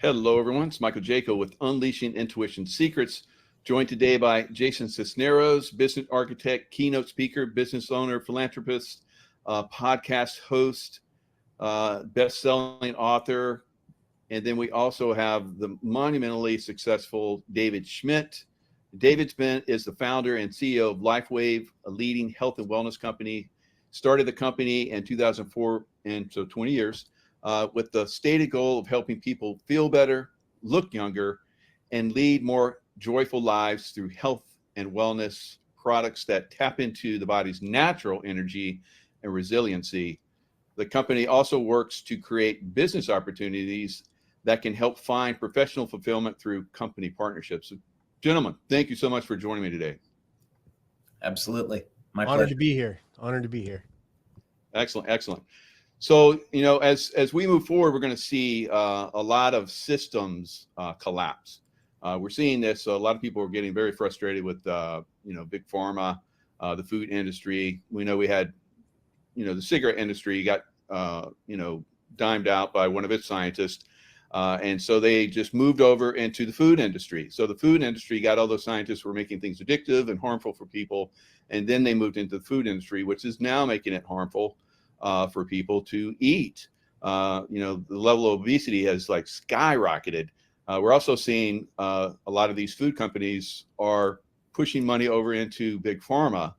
Hello, everyone. It's Michael Jaco with Unleashing Intuition Secrets, joined today by Jason Cisneros, business architect, keynote speaker, business owner, philanthropist, podcast host, best-selling author. And then we also have the monumentally successful David Schmidt. David Schmidt is the founder and CEO of LifeWave, a leading health and wellness company. Started the company in 2004, and so 20 years. With the stated goal of helping people feel better, look younger, and lead more joyful lives through health and wellness products that tap into the body's natural energy and resiliency. The company also works to create business opportunities that can help find professional fulfillment through company partnerships. Gentlemen, thank you so much for joining me today. Absolutely. My Honored pleasure. to be here. Honored to be here. Excellent, excellent. So, as we move forward, we're going to see a lot of systems collapse. We're seeing this. A lot of people are getting very frustrated with, big pharma, the food industry. We know we had, the cigarette industry got, dimed out by one of its scientists. And so they just moved over into the food industry. So the food industry got all those scientists who were making things addictive and harmful for people. And then they moved into the food industry, which is now making it harmful for people to eat. The level of obesity has like skyrocketed. We're also seeing a lot of these food companies are pushing money over into big pharma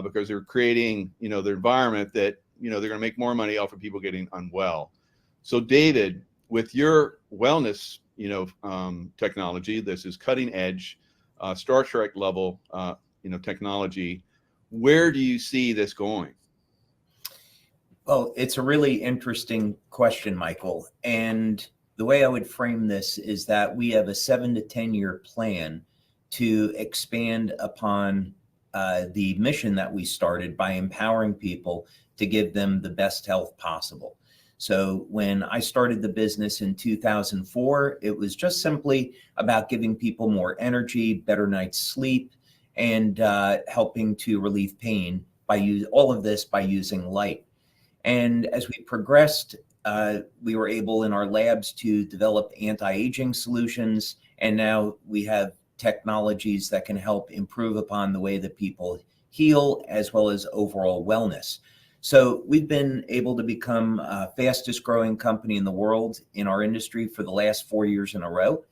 because they're creating, the environment that, they're going to make more money off of people getting unwell. So David, with your wellness, technology, this is cutting edge, Star Trek level, technology. Where do you see this going? Well, it's a really interesting question, Michael. And the way I would frame this is that we have a 7 to 10 year plan to expand upon the mission that we started by empowering people to give them the best health possible. So when I started the business in 2004, it was just simply about giving people more energy, better night's sleep, and helping to relieve pain by all of this by using light. And as we progressed, we were able in our labs to develop anti-aging solutions. And now we have technologies that can help improve upon the way that people heal as well as overall wellness. So we've been able to become fastest growing company in the world in our industry for the last 4 years in a row.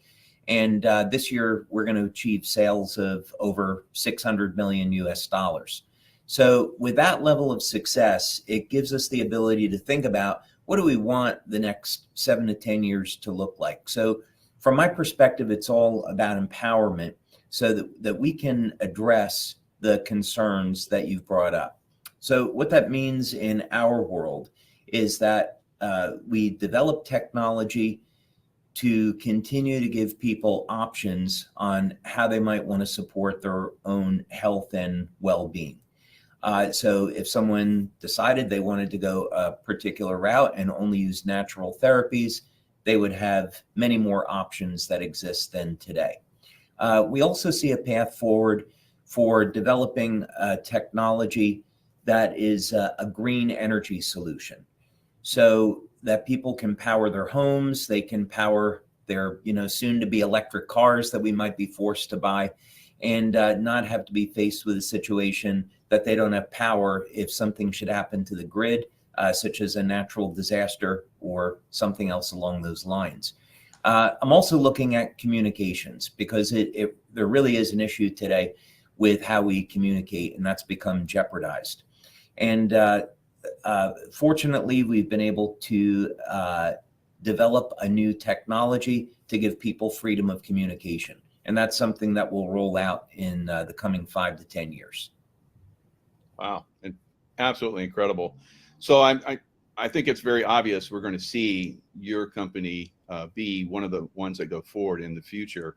And this year we're going to achieve sales of over 600 million US dollars. So with that level of success, it gives us the ability to think about what do we want the next 7 to 10 years to look like. So from my perspective, it's all about empowerment so that we can address the concerns that you've brought up. So what that means in our world is that we develop technology to continue to give people options on how they might want to support their own health and well-being. So if someone decided they wanted to go a particular route and only use natural therapies, they would have many more options that exist than today. We also see a path forward for developing technology that is a green energy solution so that people can power their homes, they can power their, soon to be electric cars that we might be forced to buy, and not have to be faced with a situation that they don't have power if something should happen to the grid, such as a natural disaster or something else along those lines. I'm also looking at communications because there really is an issue today with how we communicate, and that's become jeopardized. And fortunately, we've been able to develop a new technology to give people freedom of communication. And that's something that will roll out in the coming 5 to 10 years. Wow, and absolutely incredible. So I think it's very obvious we're going to see your company be one of the ones that go forward in the future.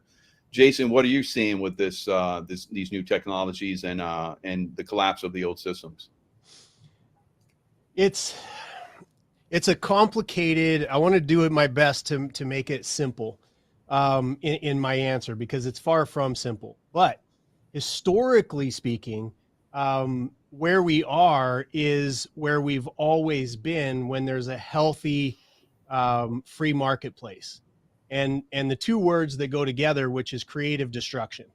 Jason, what are you seeing with these new technologies and the collapse of the old systems? It's a complicated. I want to do it my best to make it simple in my answer because it's far from simple. But historically speaking, where we are is where we've always been when there's a healthy free marketplace. and the two words that go together, which is creative destruction.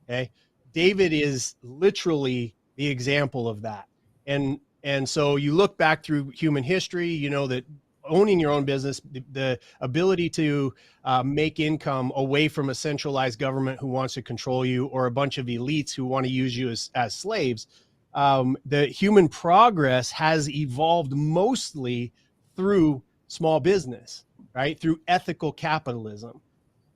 Okay. David is literally the example of that. And so you look back through human history, you know that owning your own business, the ability to make income away from a centralized government who wants to control you, or a bunch of elites who want to use you as slaves. The human progress has evolved mostly through small business, right? Through ethical capitalism.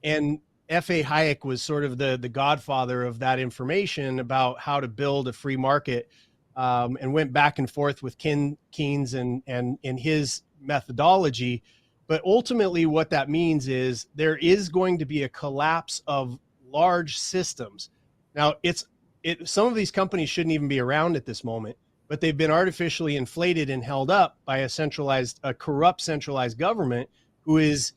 And F.A. Hayek was sort of the godfather of that information about how to build a free market, and went back and forth with Keynes and in his methodology. But ultimately what that means is there is going to be a collapse of large systems. Now some of these companies shouldn't even be around at this moment, but they've been artificially inflated and held up by a corrupt centralized government who is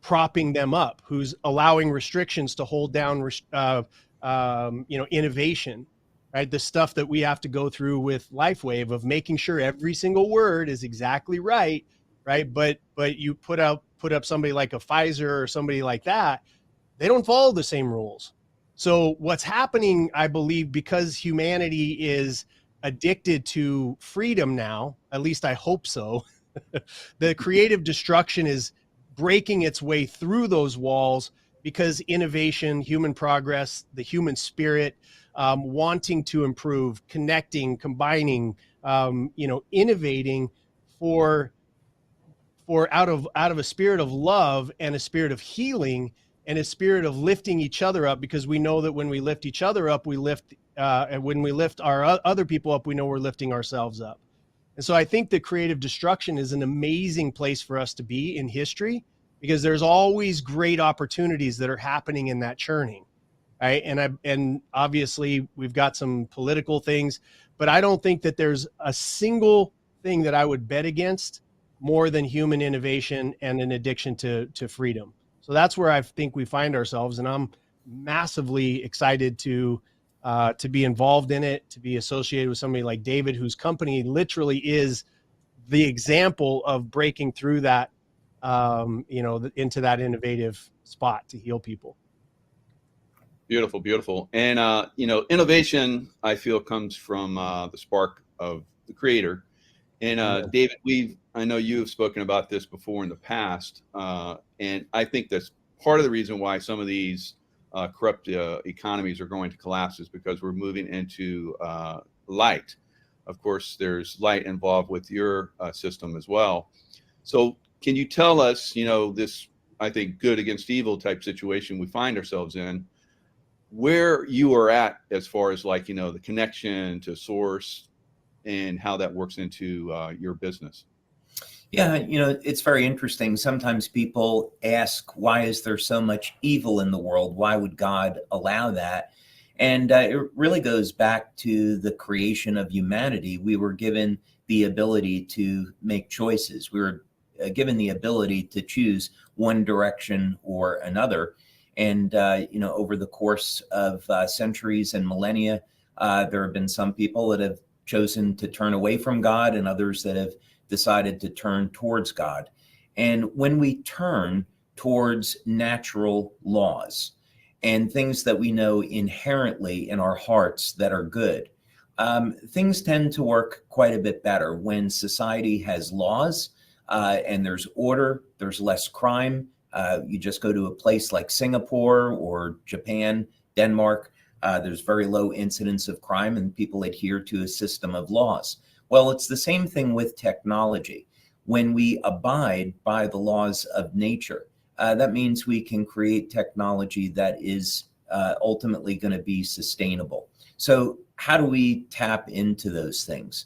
propping them up, who's allowing restrictions to hold down, innovation, right? The stuff that we have to go through with LifeWave of making sure every single word is exactly right, right? But you put up somebody like a Pfizer or somebody like that, they don't follow the same rules. So what's happening, I believe, because humanity is addicted to freedom now, at least I hope so, the creative destruction is breaking its way through those walls, because innovation, human progress, the human spirit, wanting to improve, connecting, combining, innovating for out of a spirit of love and a spirit of healing and a spirit of lifting each other up, because we know that when we lift each other up, we lift, and when we lift our other people up, we know we're lifting ourselves up. And so I think that creative destruction is an amazing place for us to be in history, because there's always great opportunities that are happening in that churning, right? And obviously we've got some political things, but I don't think that there's a single thing that I would bet against more than human innovation and an addiction to freedom. So that's where I think we find ourselves, and I'm massively excited to be involved in it, to be associated with somebody like David, whose company literally is the example of breaking through that, into that innovative spot to heal people. Beautiful, beautiful. And, innovation, I feel, comes from the spark of the creator. And David, I know you have spoken about this before in the past, and I think that's part of the reason why some of these corrupt economies are going to collapse, is because we're moving into light. Of course, there's light involved with your system as well. So can you tell us, this, I think, good against evil type situation we find ourselves in, where you are at as far as the connection to source and how that works into your business? Yeah, it's very interesting. Sometimes people ask, why is there so much evil in the world? Why would God allow that? And it really goes back to the creation of humanity. We were given the ability to make choices. We were given the ability to choose one direction or another. And, over the course of centuries and millennia, there have been some people that have chosen to turn away from God, and others that have decided to turn towards God. And when we turn towards natural laws and things that we know inherently in our hearts that are good, things tend to work quite a bit better. When society has laws and there's order, there's less crime. You just go to a place like Singapore or Japan, Denmark, there's very low incidence of crime, and people adhere to a system of laws. Well, it's the same thing with technology. When we abide by the laws of nature, that means we can create technology that is ultimately going to be sustainable. So how do we tap into those things?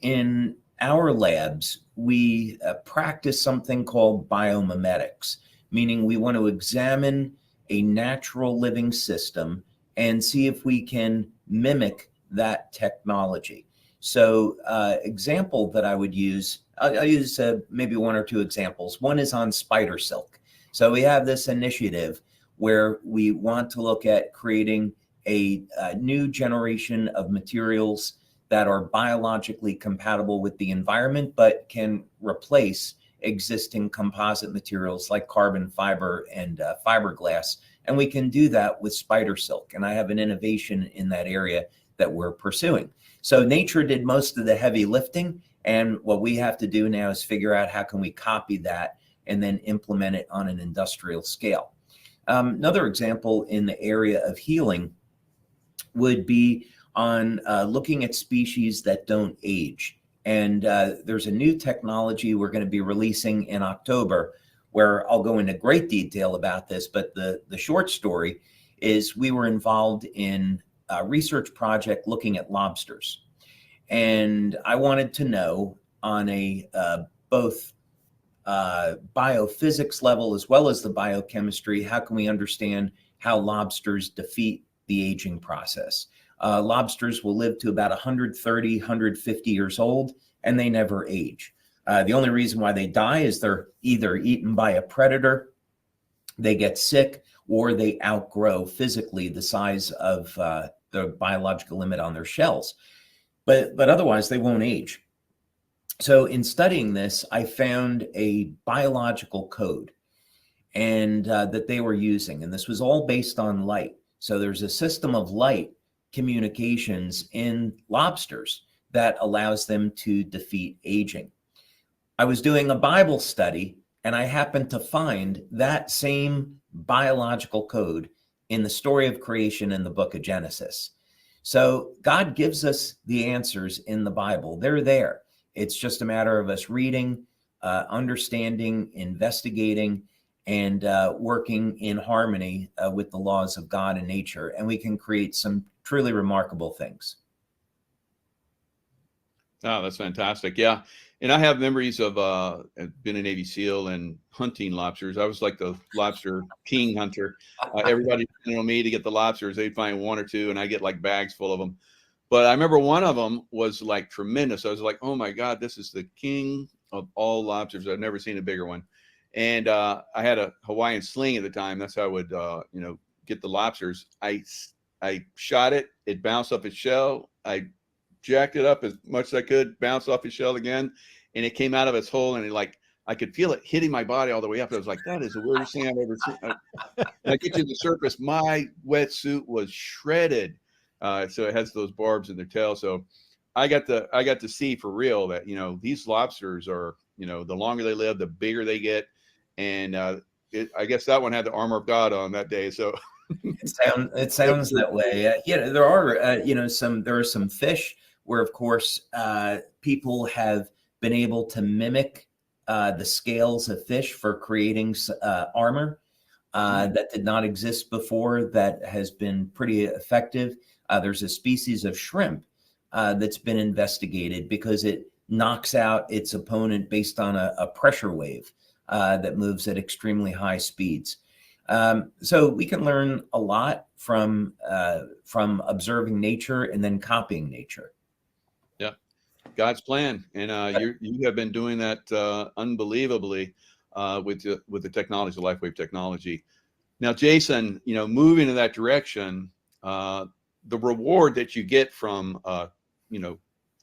In our labs, we practice something called biomimetics, meaning we want to examine a natural living system and see if we can mimic that technology. So example that I would use, I'll use maybe one or two examples. One is on spider silk. So we have this initiative where we want to look at creating a new generation of materials that are biologically compatible with the environment, but can replace existing composite materials like carbon fiber and fiberglass. And we can do that with spider silk. And I have an innovation in that area that we're pursuing. So nature did most of the heavy lifting. And what we have to do now is figure out how can we copy that and then implement it on an industrial scale. Another example in the area of healing would be on looking at species that don't age. And there's a new technology we're going to be releasing in October where I'll go into great detail about this, but the short story is we were involved in a research project looking at lobsters. And I wanted to know on a both biophysics level as well as the biochemistry, how can we understand how lobsters defeat the aging process? Lobsters will live to about 130, 150 years old, and they never age. The only reason why they die is they're either eaten by a predator, they get sick, or they outgrow physically the size of the biological limit on their shells. But otherwise, they won't age. So in studying this, I found a biological code and that they were using, and this was all based on light. So there's a system of light communications in lobsters that allows them to defeat aging. I was doing a Bible study and I happened to find that same biological code in the story of creation in the book of Genesis. So God gives us the answers in the Bible. They're there. It's just a matter of us reading, understanding, investigating, and working in harmony with the laws of God and nature. And we can create some truly remarkable things. Oh, that's fantastic. Yeah. And I have memories of being a Navy SEAL and hunting lobsters. I was like the lobster king hunter. Everybody depended on me to get the lobsters. They'd find one or two, and I get like bags full of them. But I remember one of them was like tremendous. I was like, oh my God, this is the king of all lobsters. I've never seen a bigger one. And I had a Hawaiian sling at the time. That's how I would, get the lobsters. I shot it. It bounced off its shell. I jacked it up as much as I could, bounced off his shell again, and it came out of its hole, and I could feel it hitting my body all the way up. I was like, that is the weirdest thing I've ever seen. And I get to the surface, my wetsuit was shredded. So it has those barbs in their tail. So I got to see for real that, these lobsters are, the longer they live, the bigger they get. And I guess that one had the armor of God on that day. So it sounds that way. There are some fish where, of course, people have been able to mimic the scales of fish for creating armor that did not exist before, that has been pretty effective. There's a species of shrimp that's been investigated because it knocks out its opponent based on a pressure wave that moves at extremely high speeds. So we can learn a lot from observing nature and then copying nature. Yeah, God's plan, and you have been doing that unbelievably with the technology, the LifeWave technology. Now, Jason, moving in that direction, the reward that you get from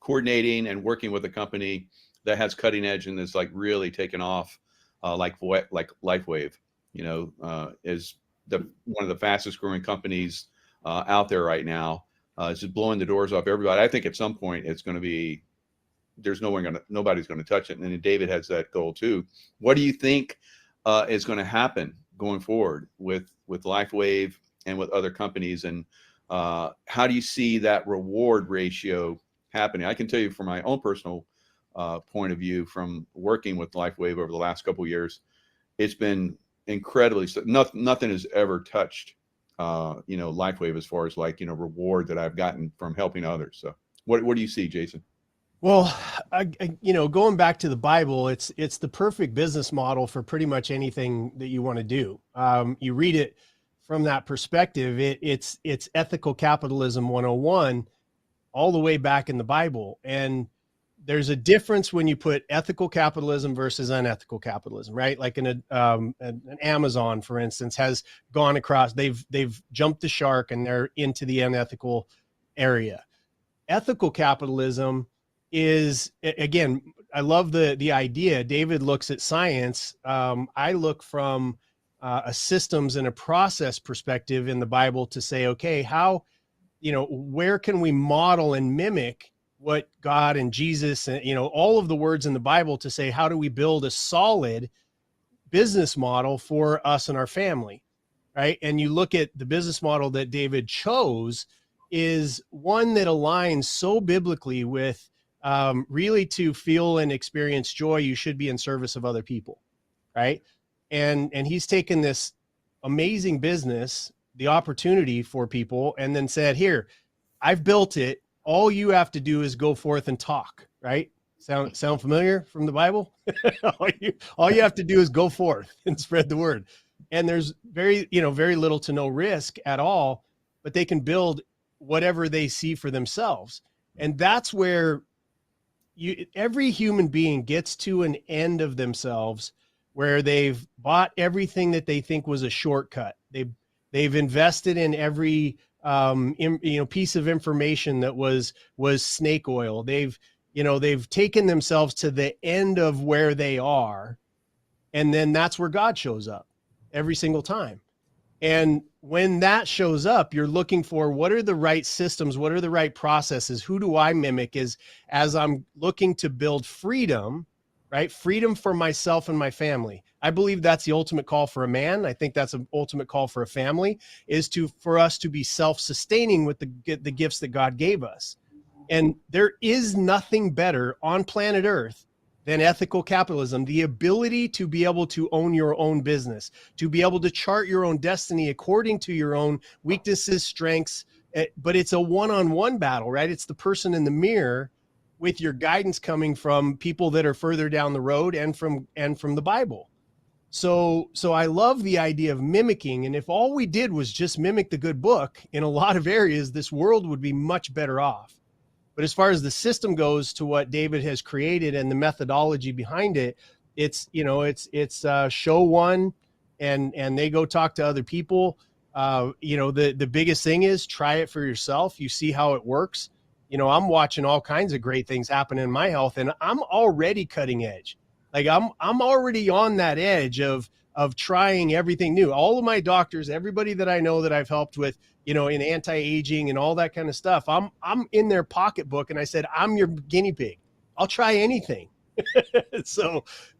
coordinating and working with a company that has cutting edge and is like really taken off, like LifeWave, is one of the fastest growing companies out there right now. It's just blowing the doors off everybody. I think at some point it's going to be, nobody's going to touch it. And then David has that goal too. What do you think is going to happen going forward with LifeWave and with other companies? And how do you see that reward ratio happening? I can tell you from my own personal point of view, from working with LifeWave over the last couple of years, it's been incredibly, nothing has ever touched LifeWave as far as reward that I've gotten from helping others. So what do you see, Jason? Well, going back to the Bible, it's the perfect business model for pretty much anything that you want to do. You read it from that perspective. It's ethical capitalism 101 all the way back in the Bible. And there's a difference when you put ethical capitalism versus unethical capitalism, right? Like an Amazon, for instance, has gone across, they've jumped the shark and they're into the unethical area. Ethical capitalism is, again, I love the idea. David looks at science. I look from a systems and a process perspective in the Bible to say, okay, how, where can we model and mimic what God and Jesus and, all of the words in the Bible to say, how do we build a solid business model for us and our family, right? And you look at the business model that David chose is one that aligns so biblically with really to feel and experience joy, you should be in service of other people, right? And he's taken this amazing business, the opportunity for people, and then said, here, I've built it. All you have to do is go forth and talk, right? Sound familiar from the Bible? all you have to do is go forth and spread the word. And there's very little to no risk at all, but they can build whatever they see for themselves. And that's where every human being gets to an end of themselves where they've bought everything that they think was a shortcut. They've invested in every piece of information that was snake oil. They've taken themselves to the end of where they are. And then that's where God shows up every single time. And when that shows up, you're looking for what are the right systems? What are the right processes? Who do I mimic as I'm looking to build freedom, right? Freedom for myself and my family. I believe that's the ultimate call for a man. I think that's an ultimate call for a family is for us to be self-sustaining with the gifts that God gave us. And there is nothing better on planet Earth than ethical capitalism, the ability to be able to own your own business, to be able to chart your own destiny according to your own weaknesses, strengths, but it's a one-on-one battle, right? It's the person in the mirror with your guidance coming from people that are further down the road and from the Bible. So I love the idea of mimicking. And if all we did was just mimic the good book in a lot of areas, this world would be much better off. But as far as the system goes to what David has created and the methodology behind it, it's show one and they go talk to other people. The biggest thing is try it for yourself. You see how it works. I'm watching all kinds of great things happen in my health and I'm already cutting edge. Like I'm already on that edge of trying everything new. All of my doctors, everybody that I know that I've helped with, in anti-aging and all that kind of stuff, I'm in their pocketbook and I said, I'm your guinea pig. I'll try anything.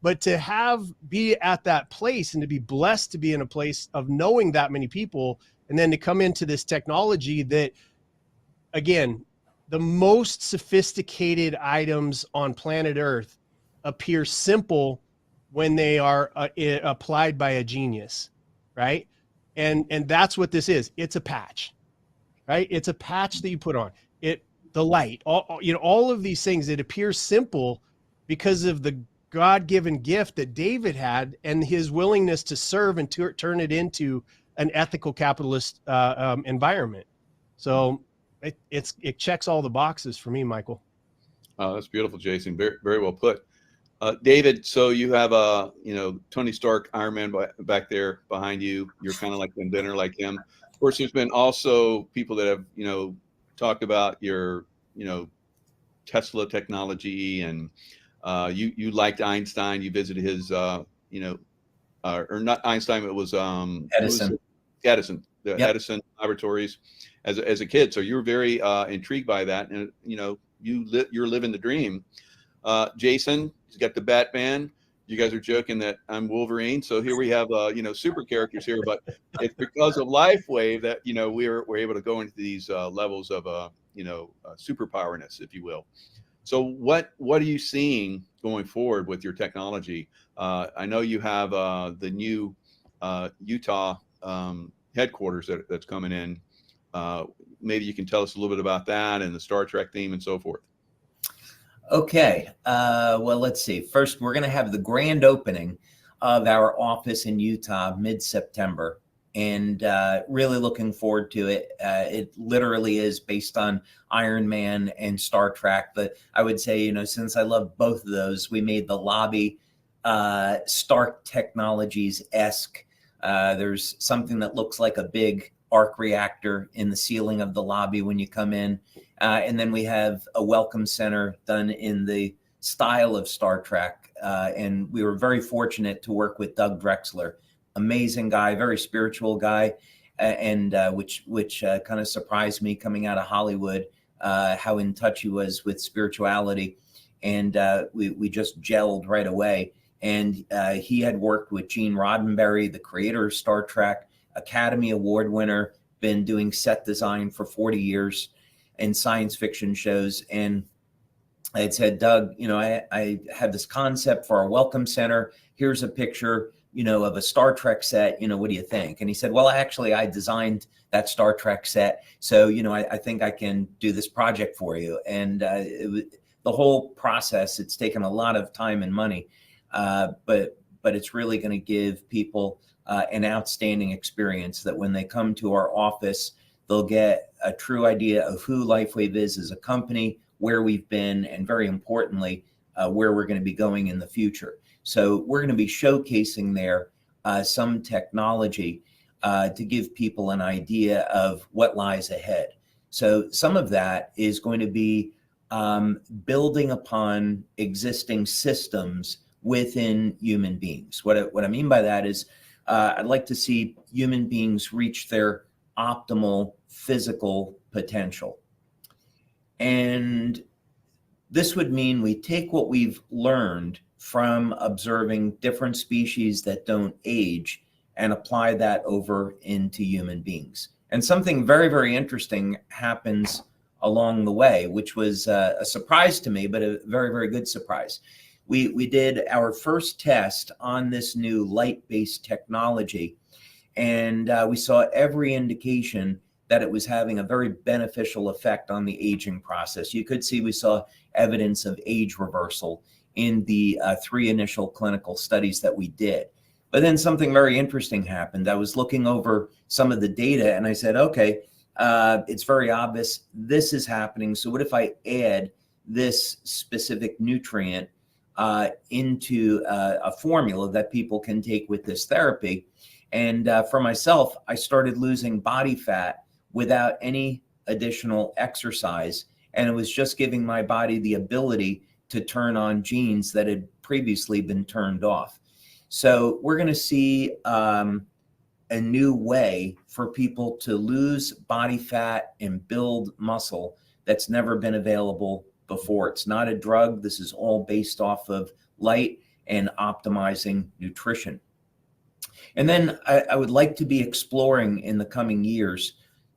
But to be at that place and to be blessed to be in a place of knowing that many people, and then to come into this technology that, again, the most sophisticated items on planet Earth appear simple when they are applied by a genius, right? And that's what this is. It's a patch, right? It's a patch that you put on the light, all of these things. It appears simple because of the God-given gift that David had and his willingness to serve and to turn it into an ethical capitalist environment. So it checks all the boxes for me, Michael. Oh, that's beautiful, Jason. Very, very well put. David, so you have Tony Stark, Iron Man back there behind you. You're kind of like the inventor like him. Of course, there's been also people that have, talked about your, Tesla technology and you liked Einstein. You visited his, or not Einstein, it was Edison. Edison, the Yep. Edison laboratories as a kid. So you were very intrigued by that. And, you're living the dream. Jason, he's got the Batman. You guys are joking that I'm Wolverine. So here we have, super characters here, but it's because of LifeWave that, we're able to go into these levels of, superpowerness, if you will. So what are you seeing going forward with your technology? I know you have the new Utah headquarters that's coming in. Maybe you can tell us a little bit about that and the Star Trek theme and so forth. Okay. Well, let's see. First, we're going to have the grand opening of our office in Utah mid-September, and really looking forward to it. It literally is based on Iron Man and Star Trek, but I would say, since I love both of those, we made the lobby Stark Technologies-esque. There's something that looks like a big arc reactor in the ceiling of the lobby when you come in. And then we have a welcome center done in the style of Star Trek. And we were very fortunate to work with Doug Drexler, amazing guy, very spiritual guy, and which kind of surprised me coming out of Hollywood, how in touch he was with spirituality. And we just gelled right away. And he had worked with Gene Roddenberry, the creator of Star Trek, Academy Award winner, been doing set design for 40 years in science fiction shows. And I had said, Doug, I have this concept for our welcome center. Here's a picture, of a Star Trek set. What do you think? And he said, well, actually, I designed that Star Trek set. So, I think I can do this project for you. And the whole process, it's taken a lot of time and money, but it's really going to give people an outstanding experience that when they come to our office, they'll get a true idea of who LifeWave is as a company, where we've been, and very importantly, where we're going to be going in the future. So we're going to be showcasing there some technology to give people an idea of what lies ahead. So some of that is going to be building upon existing systems within human beings. What I mean by that is I'd like to see human beings reach their optimal physical potential. And this would mean we take what we've learned from observing different species that don't age and apply that over into human beings. And something very, very interesting happens along the way, which was a surprise to me, but a very, very good surprise. We did our first test on this new light-based technology, and we saw every indication that it was having a very beneficial effect on the aging process. You could see we saw evidence of age reversal in the 3 initial clinical studies that we did. But then something very interesting happened. I was looking over some of the data and I said, okay, it's very obvious this is happening. So what if I add this specific nutrient into a formula that people can take with this therapy? And for myself, I started losing body fat without any additional exercise. And it was just giving my body the ability to turn on genes that had previously been turned off. So we're going to see a new way for people to lose body fat and build muscle that's never been available before. It's not a drug. This is all based off of light and optimizing nutrition. And then I would like to be exploring in the coming years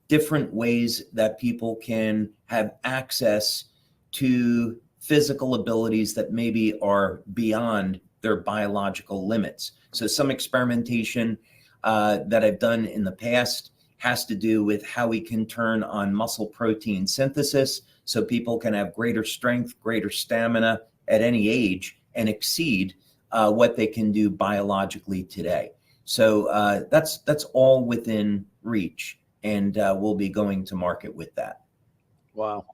different ways that people can have access to physical abilities that maybe are beyond their biological limits. So some experimentation that I've done in the past has to do with how we can turn on muscle protein synthesis so people can have greater strength, greater stamina at any age and exceed what they can do biologically today. So that's all within reach, and we'll be going to market with that. Wow.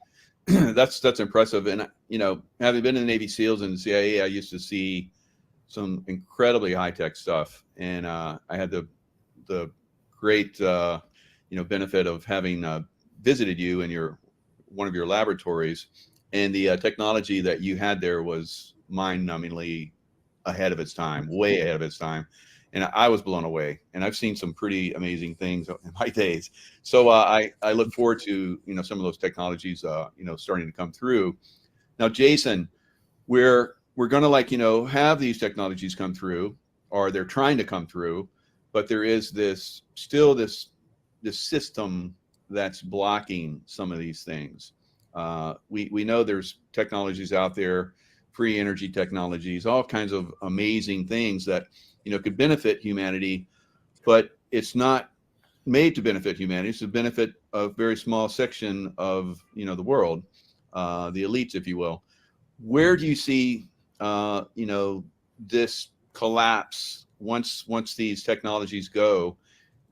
That's impressive. And, having been in the Navy SEALs and the CIA, I used to see some incredibly high-tech stuff. And I had the great, benefit of having visited you in one of your laboratories. And the technology that you had there was mind-numbingly ahead of its time, way ahead of its time. And I was blown away. And I've seen some pretty amazing things in my days. So I look forward to some of those technologies starting to come through. Now, Jason, we're going to have these technologies come through, or they're trying to come through, but there is this system that's blocking some of these things. We know there's technologies out there, free energy technologies, all kinds of amazing things that could benefit humanity, but it's not made to benefit humanity. It's to benefit a very small section of the world, the elites, if you will. Where do you see this collapse once these technologies go?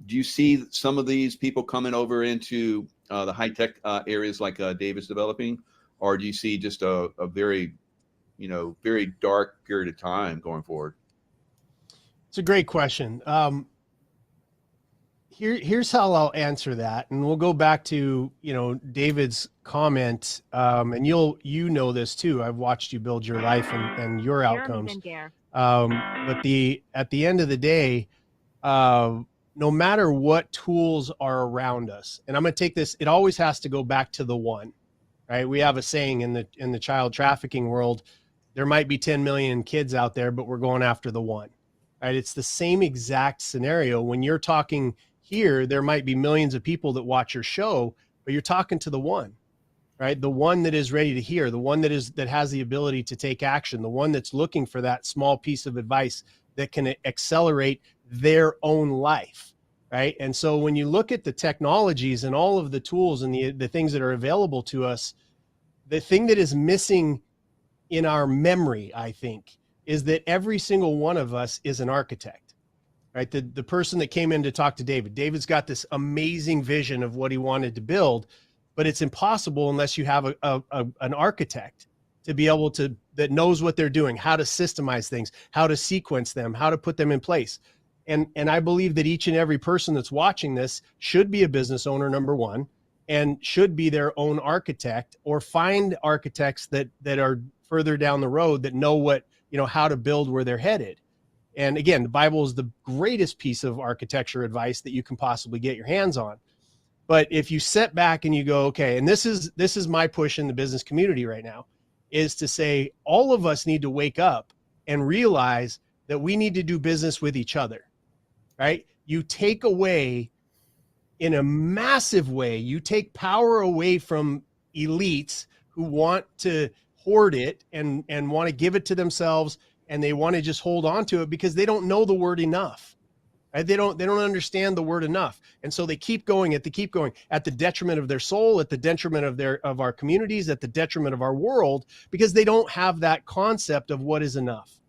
Do you see some of these people coming over into the high tech areas like Dave is developing, or do you see just a very very dark period of time going forward? It's a great question. Here's how I'll answer that, and we'll go back to David's comment, and you know this too. I've watched you build your life and your outcomes. But at the end of the day, no matter what tools are around us, and I'm going to take this, it always has to go back to the one, right? We have a saying in the child trafficking world, there might be 10 million kids out there, but we're going after the one, right? It's the same exact scenario. When you're talking here, there might be millions of people that watch your show, but you're talking to the one, right? The one that is ready to hear, the one that has the ability to take action, the one that's looking for that small piece of advice that can accelerate their own life, right? And so when you look at the technologies and all of the tools and the things that are available to us, the thing that is missing in our memory, I think, is that every single one of us is an architect. Right. The person that came in to talk to David's got this amazing vision of what he wanted to build, but it's impossible unless you have an architect to be able to, that knows what they're doing, how to systemize things, how to sequence them, how to put them in place. And I believe that each and every person that's watching this should be a business owner, number one, and should be their own architect, or find architects that are further down the road that know what, how to build where they're headed. And again, the Bible is the greatest piece of architecture advice that you can possibly get your hands on. But if you sit back and you go, okay, and this is my push in the business community right now, is to say all of us need to wake up and realize that we need to do business with each other, right? You take away, in a massive way, you take power away from elites who want to hoard it and want to give it to themselves, and they want to just hold on to it because they don't know the word enough, right? They don't understand the word enough. And so they keep going at the detriment of their soul, at the detriment of our communities, at the detriment of our world, because they don't have that concept of what is enough.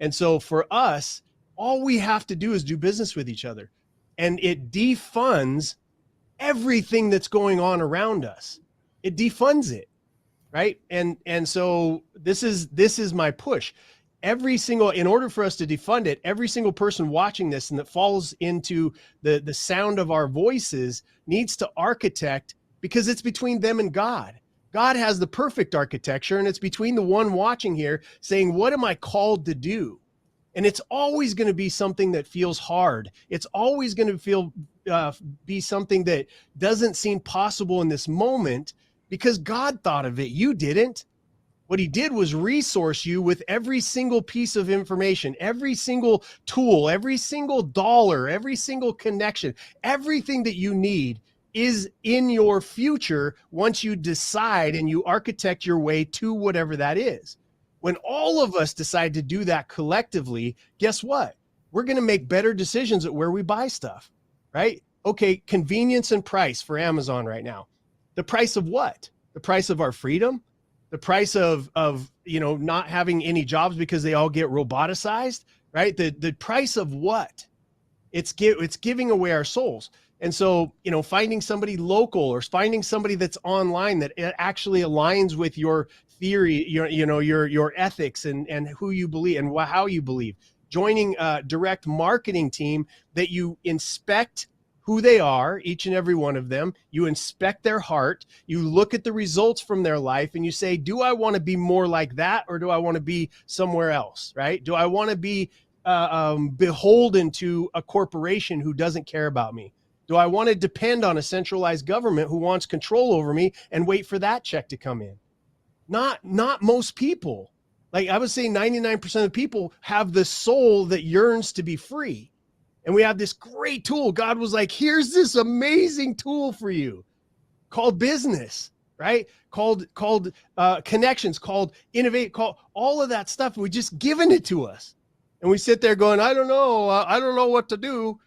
And so for us, all we have to do is do business with each other, and it defunds everything that's going on around us. It defunds it, right? And so this is my push. In order for us to defund it, every single person watching this and that falls into the sound of our voices needs to architect, because it's between them and God. God has the perfect architecture, and it's between the one watching here saying, what am I called to do? And it's always going to be something that feels hard. It's always going to be something that doesn't seem possible in this moment, because God thought of it. You didn't. What he did was resource you with every single piece of information, every single tool, every single dollar, every single connection, everything that you need is in your future once you decide and you architect your way to whatever that is. When all of us decide to do that collectively, guess what? We're going to make better decisions at where we buy stuff, right? Okay, convenience and price for Amazon right now. The price of what? The price of our freedom? The price of not having any jobs because they all get roboticized, right? The price of what? It's giving away our souls. And so, finding somebody local or finding somebody that's online that actually aligns with your theory, your ethics and who you believe and how you believe. Joining a direct marketing team that you inspect who they are, each and every one of them. You inspect their heart. You look at the results from their life and you say, do I want to be more like that, or do I want to be somewhere else, right? Do I want to be beholden to a corporation who doesn't care about me? Do I want to depend on a centralized government who wants control over me and wait for that check to come in? Not most people. Like I would say 99% of people have the soul that yearns to be free. And we have this great tool. God was like, here's this amazing tool for you called business, right? Called connections, called innovate, called all of that stuff. We just given it to us. And we sit there going, I don't know what to do,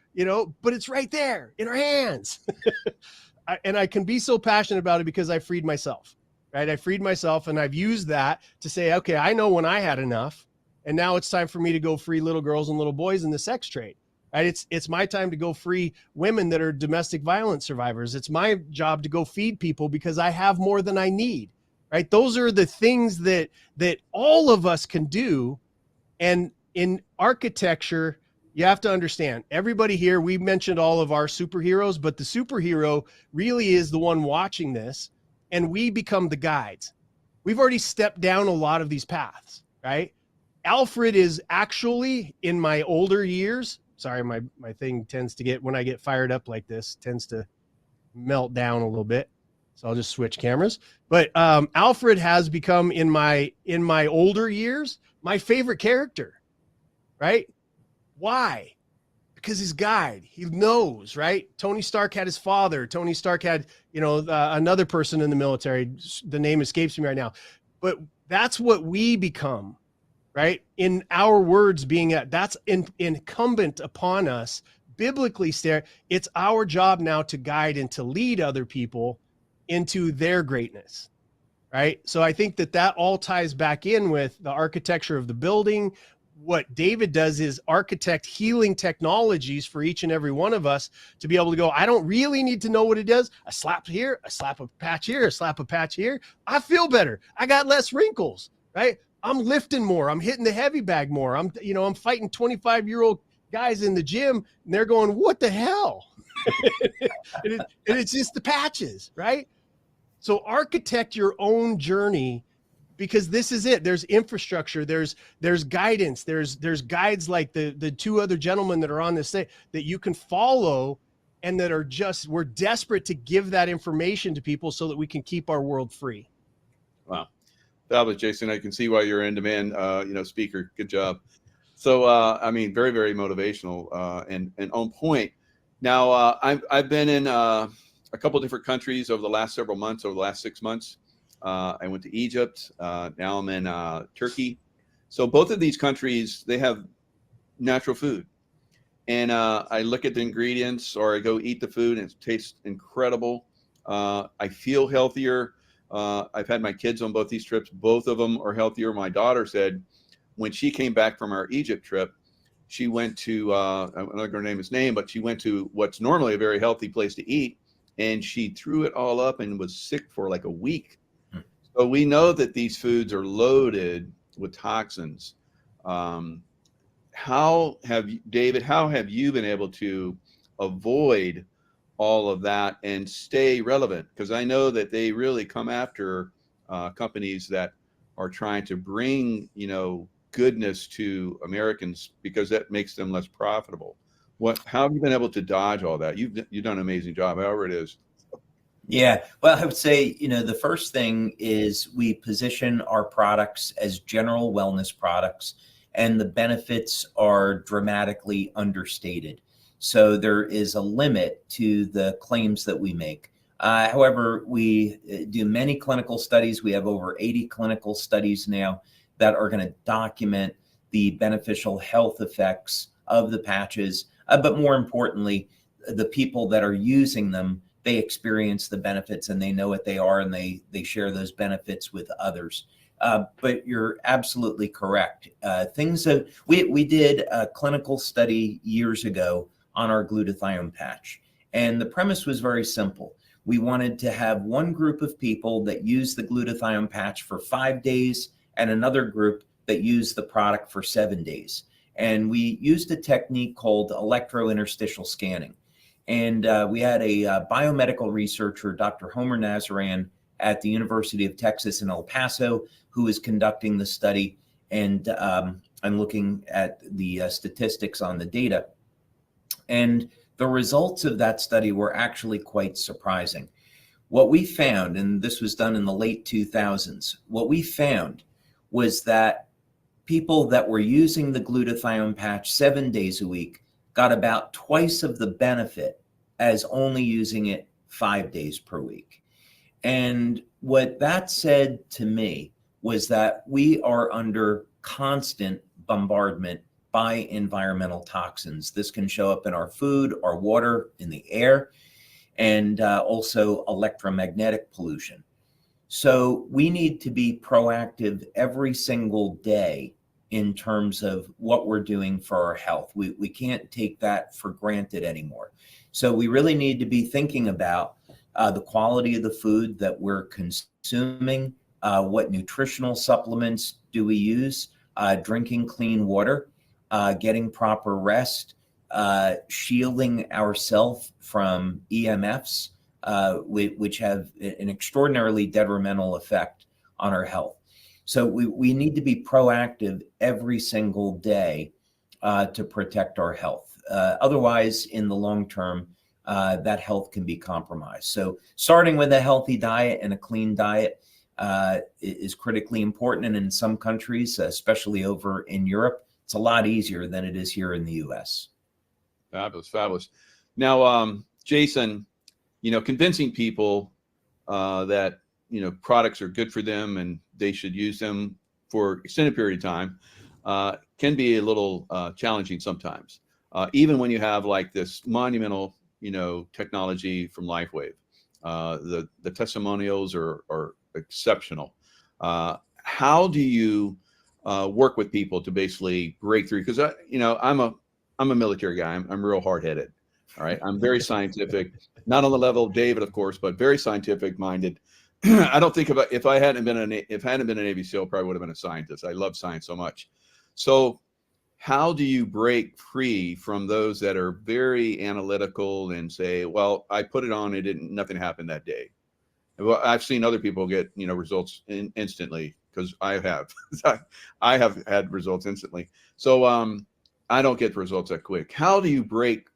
but it's right there in our hands. And I can be so passionate about it because I freed myself, right? I freed myself, and I've used that to say, okay, I know when I had enough, and now it's time for me to go free little girls and little boys in the sex trade. Right? It's my time to go free women that are domestic violence survivors. It's my job to go feed people because I have more than I need. Right? Those are the things that all of us can do. And in architecture, you have to understand, everybody here, we mentioned all of our superheroes, but the superhero really is the one watching this, and we become the guides. We've already stepped down a lot of these paths, right? Alfred is actually, in my older years, sorry, my thing tends to get, when I get fired up like this, tends to melt down a little bit. So I'll just switch cameras. But Alfred has become, in my older years, my favorite character, right? Why? Because his guide, he knows, right? Tony Stark had his father. Tony Stark had, another person in the military. The name escapes me right now. But that's what we become, right? In our words being, that's incumbent upon us. Biblically, it's our job now to guide and to lead other people into their greatness, right? So I think that all ties back in with the architecture of the building. What David does is architect healing technologies for each and every one of us to be able to go, I don't really need to know what it does. A slap here, a slap a patch here, a slap a patch here. I feel better. I got less wrinkles, right? I'm lifting more. I'm hitting the heavy bag more. I'm fighting 25-year-old guys in the gym, and they're going, what the hell? and it's just the patches, right? So architect your own journey, because this is it. There's infrastructure, there's guidance, there's guides like the two other gentlemen that are on this site that you can follow, and that are we're desperate to give that information to people so that we can keep our world free. Wow. That was Jason. I can see why you're in demand, speaker. Good job. So, very, very motivational and on point. Now, I've been in a couple different countries over the last several months, over the last 6 months. I went to Egypt. Now I'm in Turkey. So both of these countries, they have natural food. And I look at the ingredients, or I go eat the food, and it tastes incredible. I feel healthier. I've had my kids on both these trips. Both of them are healthier. My daughter said when she came back from our Egypt trip, she went to, I'm not going to name his name, but she went to what's normally a very healthy place to eat, and she threw it all up and was sick for like a week. So we know that these foods are loaded with toxins. David, how have you been able to avoid all of that and stay relevant? Because I know that they really come after companies that are trying to bring, goodness to Americans, because that makes them less profitable. How have you been able to dodge all that? You've done an amazing job, however it is. Yeah, well, I would say, the first thing is we position our products as general wellness products, and the benefits are dramatically understated. So there is a limit to the claims that we make. However, we do many clinical studies. We have over 80 clinical studies now that are going to document the beneficial health effects of the patches. But more importantly, the people that are using them, they experience the benefits, and they know what they are, and they share those benefits with others. But you're absolutely correct. We did a clinical study years ago on our glutathione patch, and the premise was very simple. We wanted to have one group of people that used the glutathione patch for 5 days, and another group that used the product for 7 days. And we used a technique called electrointerstitial scanning. And we had a biomedical researcher, Dr. Homer Nazaran, at the University of Texas in El Paso, who is conducting the study. And I'm looking at the statistics on the data. And the results of that study were actually quite surprising. What we found, and this was done in the late 2000s, what we found was that people that were using the glutathione patch 7 days a week got about twice of the benefit as only using it 5 days per week. And what that said to me was that we are under constant bombardment by environmental toxins. This can show up in our food, our water, in the air, and also electromagnetic pollution. So we need to be proactive every single day in terms of what we're doing for our health. We can't take that for granted anymore. So we really need to be thinking about the quality of the food that we're consuming, what nutritional supplements do we use, drinking clean water. getting proper rest, shielding ourselves from EMFs, which have an extraordinarily detrimental effect on our health. So we need to be proactive every single day to protect our health. Otherwise, in the long term, that health can be compromised. So starting with a healthy diet and a clean diet is critically important. And in some countries, especially over in Europe, it's a lot easier than it is here in the US. Fabulous, fabulous. Now, Jason, convincing people that, products are good for them and they should use them for extended period of time can be a little challenging sometimes. Even when you have like this monumental, technology from LifeWave, the testimonials are exceptional. How do you work with people to basically break through? Because I'm a military guy. I'm real hard headed. All right, I'm very scientific, not on the level of David, of course, but very scientific minded. I don't think if I hadn't been a Navy SEAL, probably would have been a scientist. I love science so much. So how do you break free from those that are very analytical and say, well, I put it on, nothing happened that day? Well, I've seen other people get, results instantly, because I have. I have had results instantly. So I don't get the results that quick. How do you break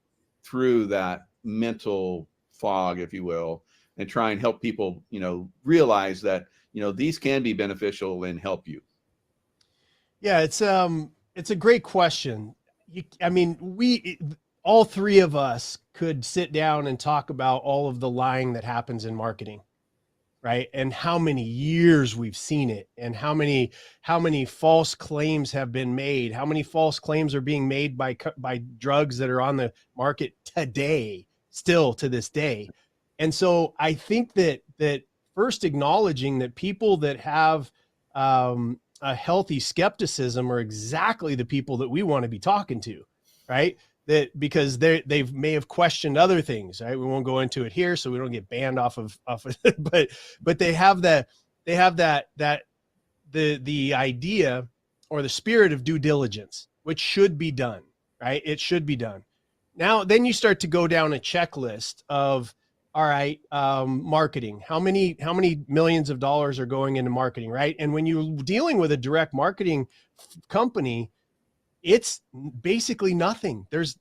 through that mental fog, if you will, and try and help people, realize that, these can be beneficial and help you? Yeah, it's a great question. We all three of us could sit down and talk about all of the lying that happens in marketing, right? And how many years we've seen it, and how many false claims have been made, how many false claims are being made by drugs that are on the market today, still to this day. And so I think that first acknowledging that people that have a healthy skepticism are exactly the people that we want to be talking to, right? That because they may have questioned other things, right? We won't go into it here, so we don't get banned off of it. But they have the idea or the spirit of due diligence, which should be done, right? It should be done. Now, then you start to go down a checklist of, all right, marketing. How many millions of dollars are going into marketing, right? And when you're dealing with a direct marketing company, it's basically nothing. There's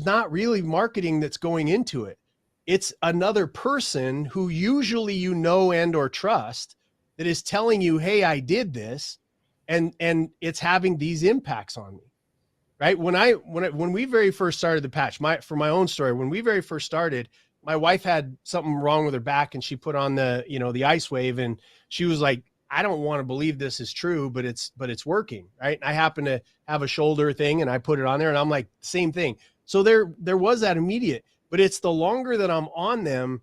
not really marketing that's going into it. It's another person who usually and or trust that is telling you, hey, I did this, and it's having these impacts on me. Right? When we very first started the patch, for my own story, when we very first started, my wife had something wrong with her back, and she put on the ice wave, and she was like, I don't want to believe this is true, but it's working. Right. And I happen to have a shoulder thing, and I put it on there, and I'm like, same thing. So there was that immediate, but it's the longer that I'm on them,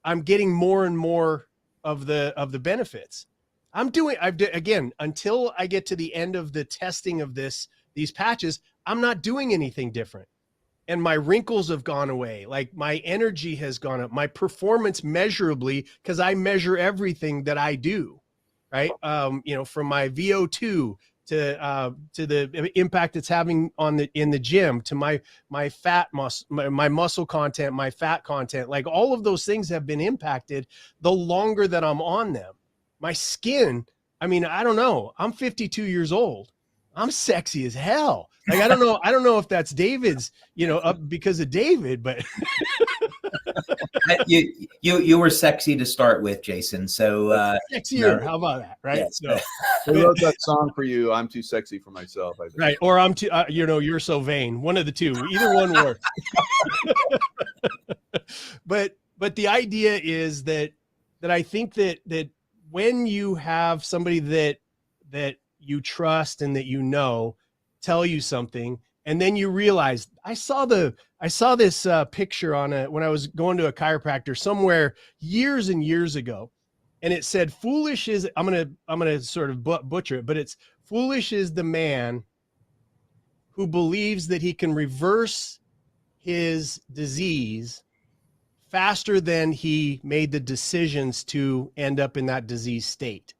I'm getting more and more of the benefits. Again, until I get to the end of the testing of these patches, I'm not doing anything different. And my wrinkles have gone away. Like, my energy has gone up, my performance measurably, because I measure everything that I do, right? From my VO2 to the impact it's having in the gym, to my fat my muscle content, my fat content, like all of those things have been impacted the longer that I'm on them. My skin, I don't know. I'm 52 years old. I'm sexy as hell. Like, I don't know if that's David's, up because of David, but you were sexy to start with, Jason. So sexier. How about that? Right. Yes. So They wrote that song for you. I'm too sexy for myself, I think. Right. Or I'm too, you're so vain. One of the two. Either one works. But the idea is that I think that when you have somebody that you trust and that tell you something, and then you realize, I saw this picture when I was going to a chiropractor somewhere years and years ago, and it said, foolish is, I'm gonna sort of butcher it, but it's, foolish is the man who believes that he can reverse his disease faster than he made the decisions to end up in that disease state.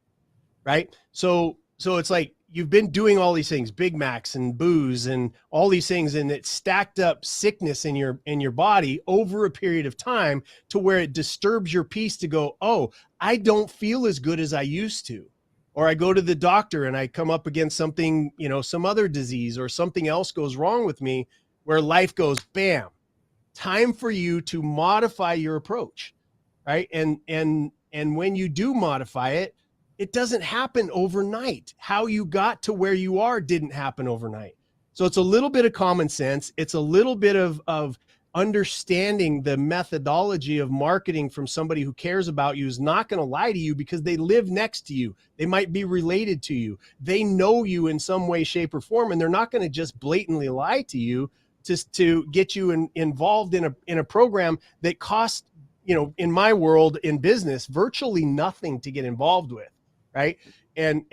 Right. So it's like, you've been doing all these things, Big Macs and booze and all these things, and it stacked up sickness in your body over a period of time to where it disturbs your peace to go, oh, I don't feel as good as I used to. Or I go to the doctor and I come up against something, you know, some other disease or something else goes wrong with me, where life goes, bam, time for you to modify your approach, right? And when you do modify it, it doesn't happen overnight. How you got to where you are didn't happen overnight. So it's a little bit of common sense. It's a little bit of understanding the methodology of marketing from somebody who cares about you, is not going to lie to you because they live next to you. They might be related to you. They know you in some way, shape, or form, and they're not going to just blatantly lie to you to get you involved in a program that costs, you know, in my world, in business, virtually nothing to get involved with, right? And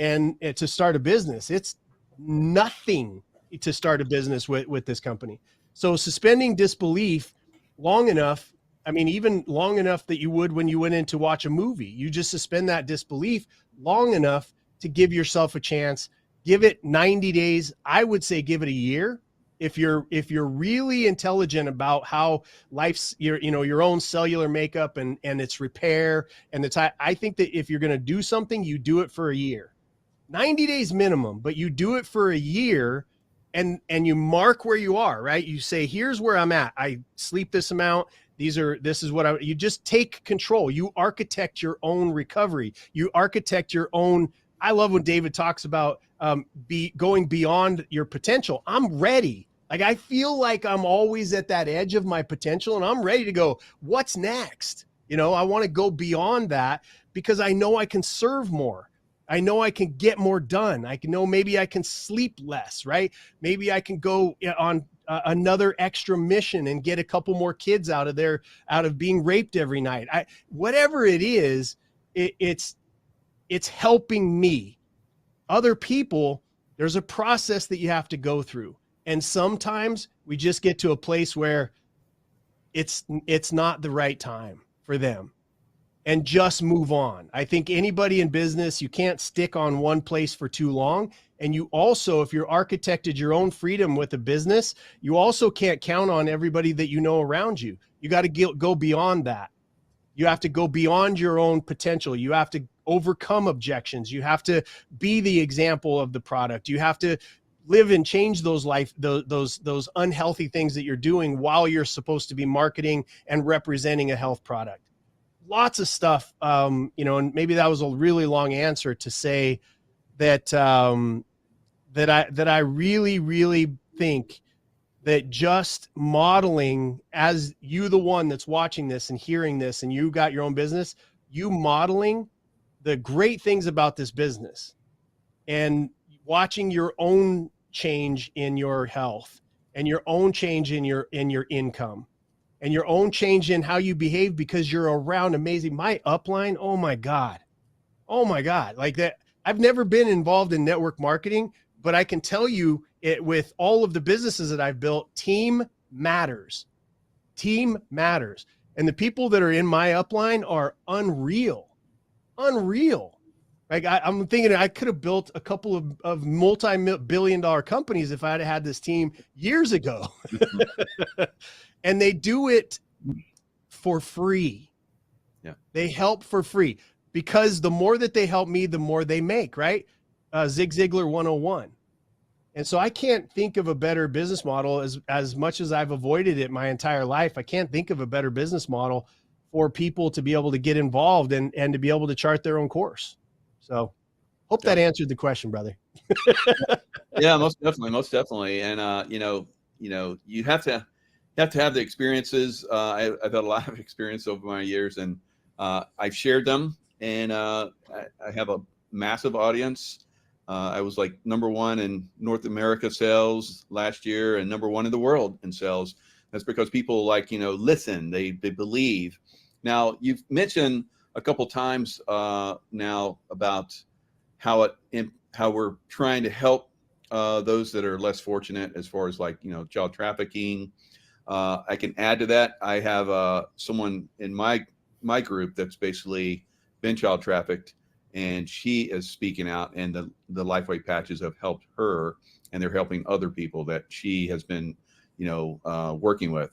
to start a business, it's nothing to start a business with this company. So suspending disbelief long enough, I mean, even long enough that you would when you went in to watch a movie, you just suspend that disbelief long enough to give yourself a chance. Give it 90 days. I would say give it a year. If you're really intelligent about how life's your own cellular makeup and its repair and the time, I think that if you're going to do something, you do it for a year, 90 days minimum, but you do it for a year and you mark where you are, right? You say, here's where I'm at. I sleep this amount. This is what you just take control. You architect your own recovery. You architect your own. I love when David talks about going beyond your potential. I'm ready. Like, I feel like I'm always at that edge of my potential and I'm ready to go, what's next? You know, I want to go beyond that because I know I can serve more. I know I can get more done. I can know maybe I can sleep less, right? Maybe I can go on another extra mission and get a couple more kids out of being raped every night. Whatever it is, it's helping me. Other people, there's a process that you have to go through. And sometimes we just get to a place where it's not the right time for them and just move on. I think anybody in business, you can't stick on one place for too long. And you also, if you're architected your own freedom with a business, you also can't count on everybody that you know around you. You got to go beyond that. You have to go beyond your own potential. You have to overcome objections. You have to be the example of the product. You have to live and change those unhealthy things that you're doing while you're supposed to be marketing and representing a health product. Lots of stuff, and maybe that was a really long answer to say that that I really, really think that just modeling, as you, the one that's watching this and hearing this, and you got your own business, you modeling the great things about this business and watching your own change in your health and your own change in your income and your own change in how you behave because you're around amazing. My upline, oh my God, like that. I've never been involved in network marketing, but I can tell you it with all of the businesses that I've built, team matters. Team matters. And the people that are in my upline are unreal. Like I'm thinking I could have built a couple of multi-billion-dollar companies if I'd had this team years ago. And they do it for free. Yeah. They help for free because the more that they help me, the more they make, right? Zig Ziglar 101. And so I can't think of a better business model as much as I've avoided it my entire life. I can't think of a better business model for people to be able to get involved and to be able to chart their own course. So hope that answered the question, brother. Yeah, most definitely. And, you have to have the experiences. I've had a lot of experience over my years, and I've shared them, and I have a massive audience. I was like #1 in North America sales last year and #1 in the world in sales. That's because people listen, they believe. Now, you've mentioned a couple times now about how we're trying to help those that are less fortunate as far as child trafficking. I can add to that. I have someone in my group that's basically been child trafficked, and she is speaking out, and the LifeWave patches have helped her, and they're helping other people that she has been, working with.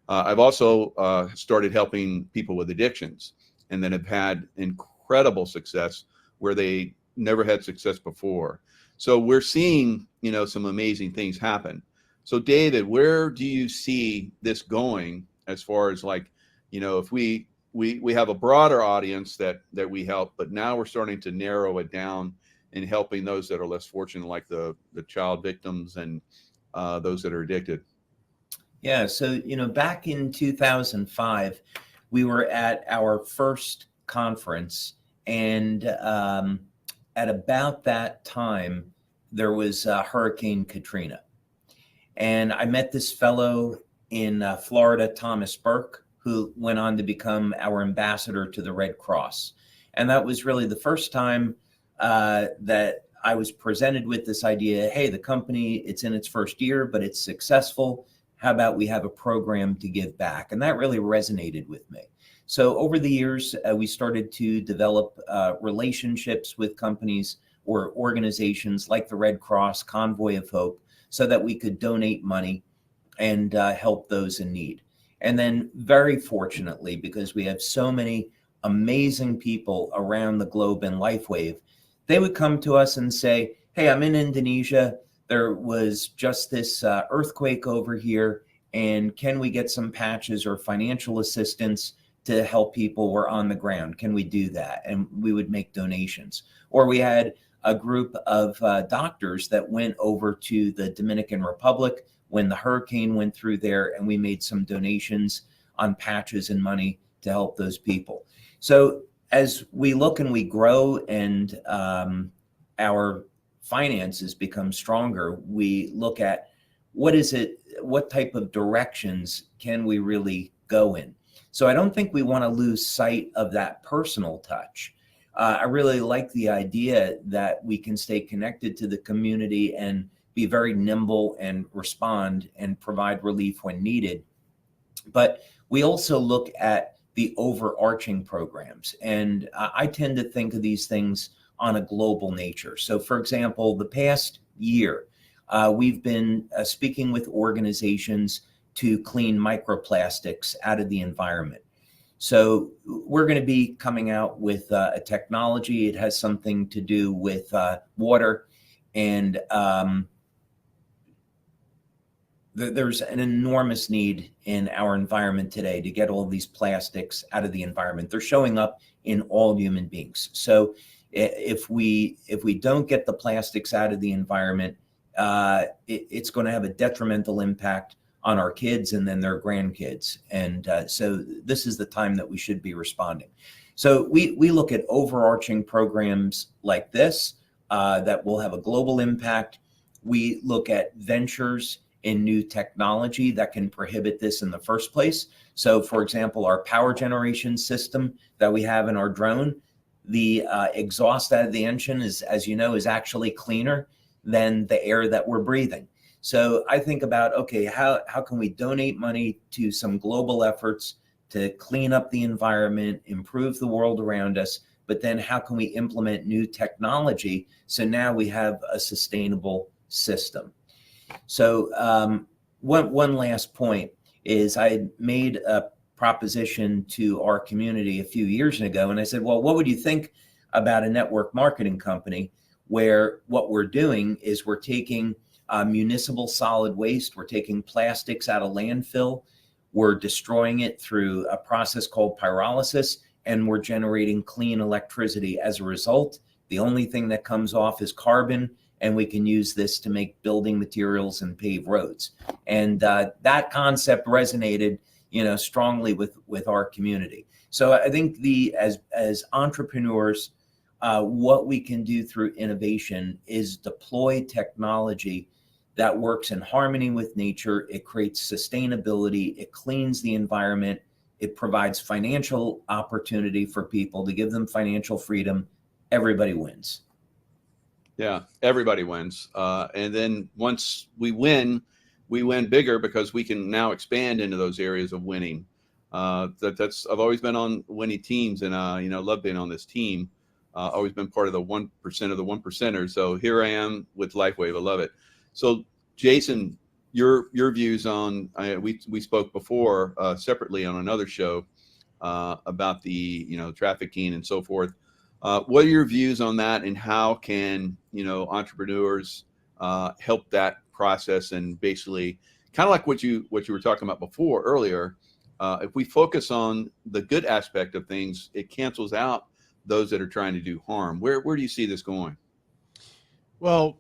I've also started helping people with addictions, and then have had incredible success where they never had success before. So we're seeing, some amazing things happen. So David, where do you see this going as far as if we have a broader audience that we help, but now we're starting to narrow it down and helping those that are less fortunate, like the child victims and those that are addicted. Yeah, so back in 2005, we were at our first conference, and at about that time, there was Hurricane Katrina. And I met this fellow in Florida, Thomas Burke, who went on to become our ambassador to the Red Cross. And that was really the first time that I was presented with this idea, hey, the company, it's in its first year, but it's successful. How about we have a program to give back? And that really resonated with me. So over the years, we started to develop relationships with companies or organizations like the Red Cross, Convoy of Hope, so that we could donate money and help those in need. And then very fortunately, because we have so many amazing people around the globe in LifeWave, they would come to us and say, hey, I'm in Indonesia. There was just this earthquake over here, and can we get some patches or financial assistance to help people who are on the ground? Can we do that? And we would make donations. Or we had a group of doctors that went over to the Dominican Republic when the hurricane went through there, and we made some donations on patches and money to help those people. So as we look and we grow and our finances become stronger, we look at what type of directions can we really go in? So I don't think we want to lose sight of that personal touch. I really like the idea that we can stay connected to the community and be very nimble and respond and provide relief when needed. But we also look at the overarching programs. And I tend to think of these things on a global nature. So for example, the past year, we've been speaking with organizations to clean microplastics out of the environment. So we're going to be coming out with a technology. It has something to do with water, and there's an enormous need in our environment today to get all these plastics out of the environment. They're showing up in all human beings. So if we don't get the plastics out of the environment, it's going to have a detrimental impact on our kids and then their grandkids. And so this is the time that we should be responding. So we look at overarching programs like this that will have a global impact. We look at ventures in new technology that can prohibit this in the first place. So for example, our power generation system that we have in our drone, the exhaust out of the engine is, as you know, is actually cleaner than the air that we're breathing. So I think about, okay, how can we donate money to some global efforts to clean up the environment, improve the world around us, but then how can we implement new technology so now we have a sustainable system? So one last point is I made a proposition to our community a few years ago, and I said, well, what would you think about a network marketing company where what we're doing is we're taking municipal solid waste, we're taking plastics out of landfill, we're destroying it through a process called pyrolysis, and we're generating clean electricity as a result. The only thing that comes off is carbon, and we can use this to make building materials and pave roads. And that concept resonated, strongly with our community. So I think as entrepreneurs, what we can do through innovation is deploy technology that works in harmony with nature. It creates sustainability. It cleans the environment. It provides financial opportunity for people to give them financial freedom. Everybody wins. Yeah, everybody wins. And then once we win bigger because we can now expand into those areas of winning. I've always been on winning teams, and love being on this team. always been part of the 1% of the 1%ers. So here I am with LifeWave. I love it. So Jason, your views on, we spoke before separately on another show about the, trafficking and so forth. What are your views on that, and how can, entrepreneurs help that process? And basically kind of like what you were talking about before earlier, if we focus on the good aspect of things, it cancels out those that are trying to do harm. Where do you see this going? Well,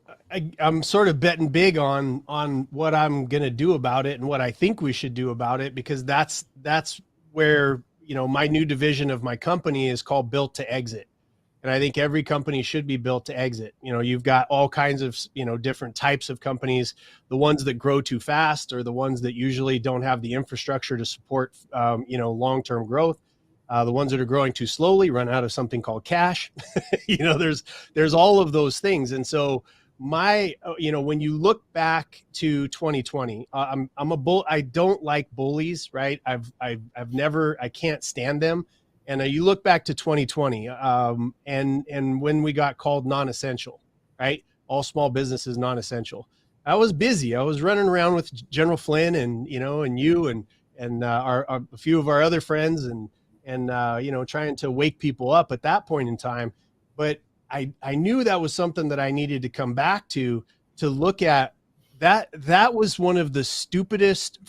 I'm sort of betting big on what I'm going to do about it and what I think we should do about it, because that's where, my new division of my company is called Built to Exit. And I think every company should be built to exit. You've got all kinds of, different types of companies. The ones that grow too fast are the ones that usually don't have the infrastructure to support, long-term growth. The ones that are growing too slowly run out of something called cash. There's all of those things. And so when you look back to 2020, I'm a bull. I don't like bullies, right? I can't stand them. And you look back to 2020, and when we got called non-essential, right? All small businesses non-essential. I was busy. I was running around with General Flynn and you and a few of our other friends and trying to wake people up at that point in time. But I knew that was something that I needed to come back to look at. That was one of the stupidest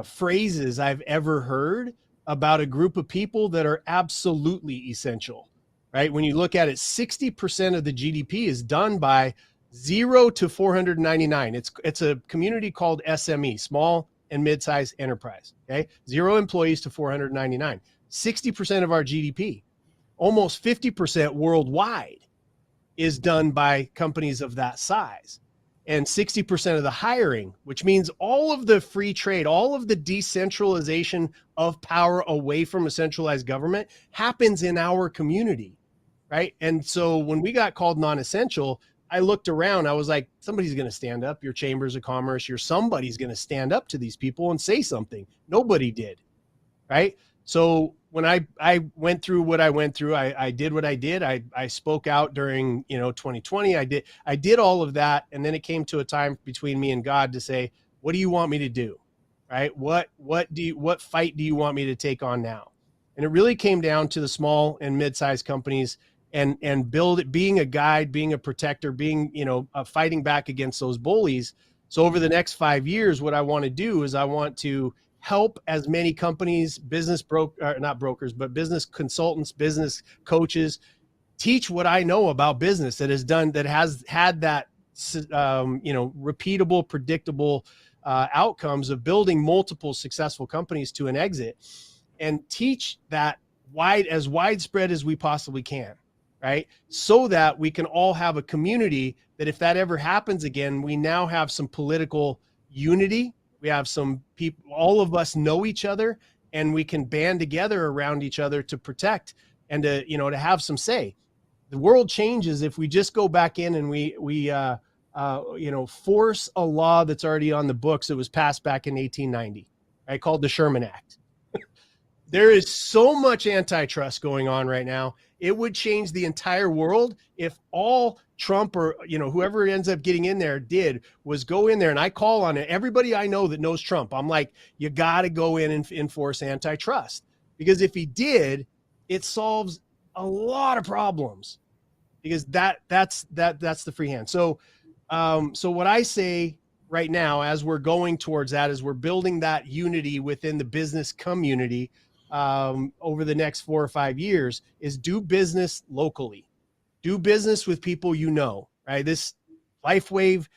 phrases I've ever heard about a group of people that are absolutely essential, right? When you look at it, 60% of the GDP is done by 0 to 499. It's a community called SME, small and mid-sized enterprise, okay? 0 employees to 499. 60% of our GDP, almost 50% worldwide, is done by companies of that size. And 60% of the hiring, which means all of the free trade, all of the decentralization of power away from a centralized government, happens in our community, right? And so when we got called non-essential, I looked around, I was like, somebody's going to stand up, your chambers of commerce, somebody's going to stand up to these people and say something. Nobody did, right? So when I went through what I went through, I did what I did. I spoke out during 2020. I did all of that, and then it came to a time between me and God to say, what do you want me to do, right? What fight do you want me to take on now? And it really came down to the small and mid-sized companies and build it, being a guide, being a protector, being fighting back against those bullies. So over the next 5 years, what I want to do is I want to help as many companies, business consultants, business coaches, teach what I know about business that has had that, repeatable, predictable outcomes of building multiple successful companies to an exit, and teach that as widespread as we possibly can, right? So that we can all have a community that if that ever happens again, we now have some political unity. We have some people, all of us know each other, and we can band together around each other to protect and to have some say. The world changes if we just go back in and we force a law that's already on the books that was passed back in 1890, right, called the Sherman Act. There is so much antitrust going on right now. It would change the entire world if all Trump or whoever ends up getting in there was go in there, and I call on it. Everybody I know that knows Trump, I'm like, you got to go in and enforce antitrust, because if he did, it solves a lot of problems, because that's the free hand. So what I say right now, as we're going towards that, as we're building that unity within the business community over the next 4 or 5 years, is do business locally. Do business with people right? This LifeWave,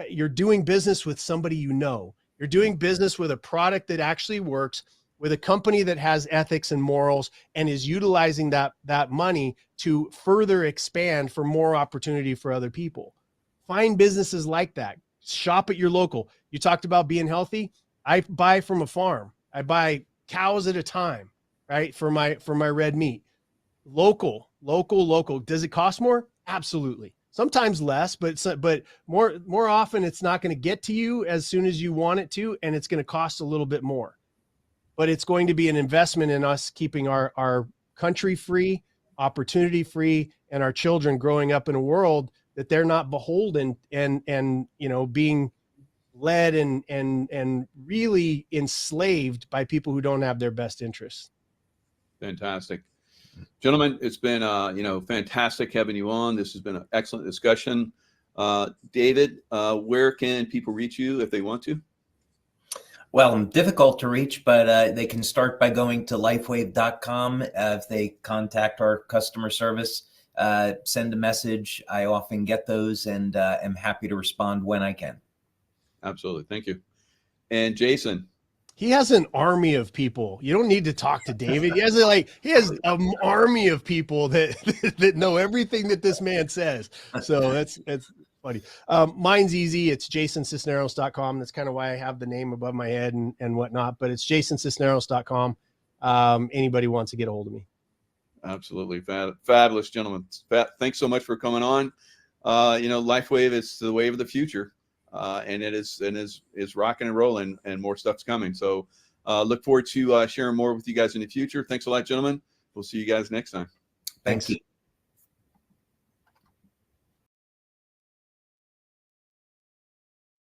you're doing business with somebody You're doing business with a product that actually works, with a company that has ethics and morals and is utilizing that money to further expand for more opportunity for other people. Find businesses like that. Shop at your local. You talked about being healthy. I buy from a farm. I buy cows at a time, right? For my red meat. Local. Does it cost more? Absolutely. Sometimes less, but more often it's not going to get to you as soon as you want it to, and it's going to cost a little bit more. But it's going to be an investment in us keeping our country free, opportunity free, and our children growing up in a world that they're not beholden and being led and really enslaved by people who don't have their best interests. Fantastic. Gentlemen, it's been fantastic having you on. This has been an excellent discussion. David, where can people reach you if they want to? Well, I'm difficult to reach, but they can start by going to lifewave.com. If they contact our customer service, send a message. I often get those and am happy to respond when I can. Absolutely. Thank you. And Jason? He has an army of people. You don't need to talk to David. He has an army of people that know everything that this man says. So that's funny. Mine's easy. It's jasoncisneros.com. That's kind of why I have the name above my head and whatnot, but it's jasoncisneros.com. Anybody wants to get a hold of me. Absolutely. Fabulous, gentlemen. Thanks so much for coming on. LifeWave is the wave of the future. And it is rocking and rolling, and more stuff's coming. So look forward to sharing more with you guys in the future. Thanks a lot, gentlemen. We'll see you guys next time. Thank you.